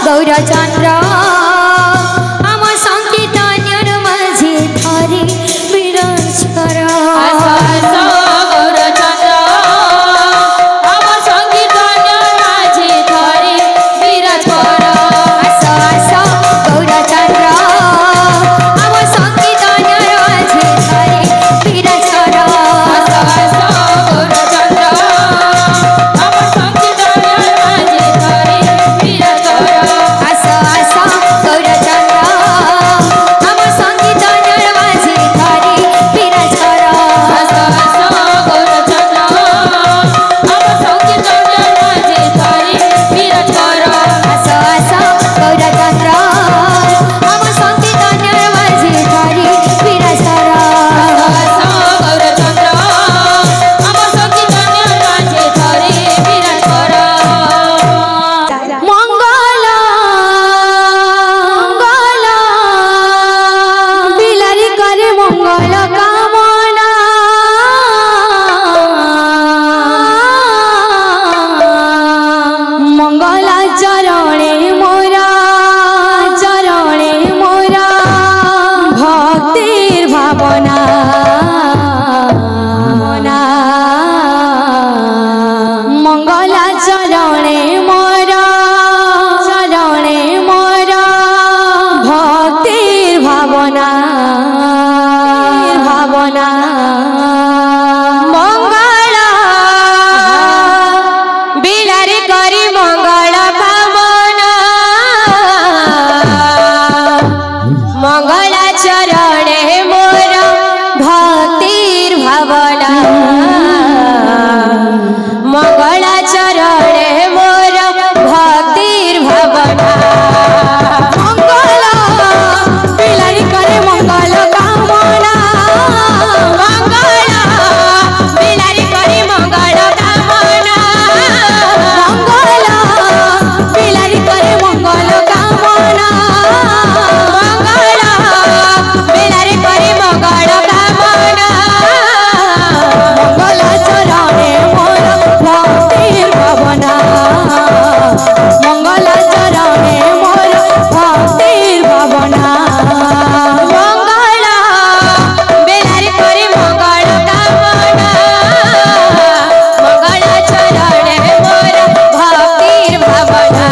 गौरचंद्र आम संकीर्तन माझे थारे विराज कर गौरचंद्र आम संकीर्तन माझे थारे विराज कर गौरचंद्र आम संकीर्तन माझे थारे विराज कर गौरचंद्र आम संकीर्तन माझे थारे विराज कर गौरचंद्र आम संकीर्तन माझे थारे विराज कर गौरचंद्र आम संकीर्तन माझे थारे विराज कर गौरचंद्र आम संकीर्तन माझे थारे विराज कर गौरचंद्र आम संकीर्तन माझे थारे विराज कर मंगल मंगल बिलारी करे मंगल कामना मंगल चरणे मोरा भक्तिर भावना मंगल चरणे मोरा भक्तिर भावना मंगल बिलारी करी मंगल कामना मंगल चरणे मोर भक्तिर भावना मंगल चरणे मोर भक्तिर भावना मंगल बिलारी करे मंगल कामना मंगल बिलारी करे मंगल कामना मंगल बिलारी करे मंगल कामना मंगल बिलारी करे मंगल कामना मंगल चरणे मोर भक्तिर भावना मंगल चरणे मोर भक्तिर भावना मंगल बिलारी करे मंगल कामना मंगल चरणे मोर भक्तिर भावना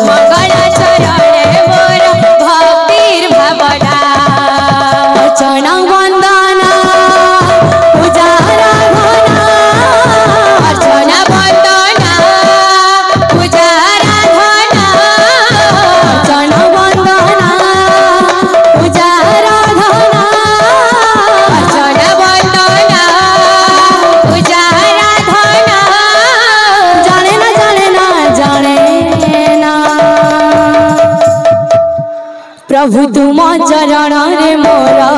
मंगल चरणे मोर भक्तिर भावना अर्चन वंदना पूजा आराधना अर्चन वंदना पूजा आराधना अर्चन वंदना पूजा आराधना अर्चन वंदना पूजा आराधना जाने ना प्रभु तुम चरण रे मोरा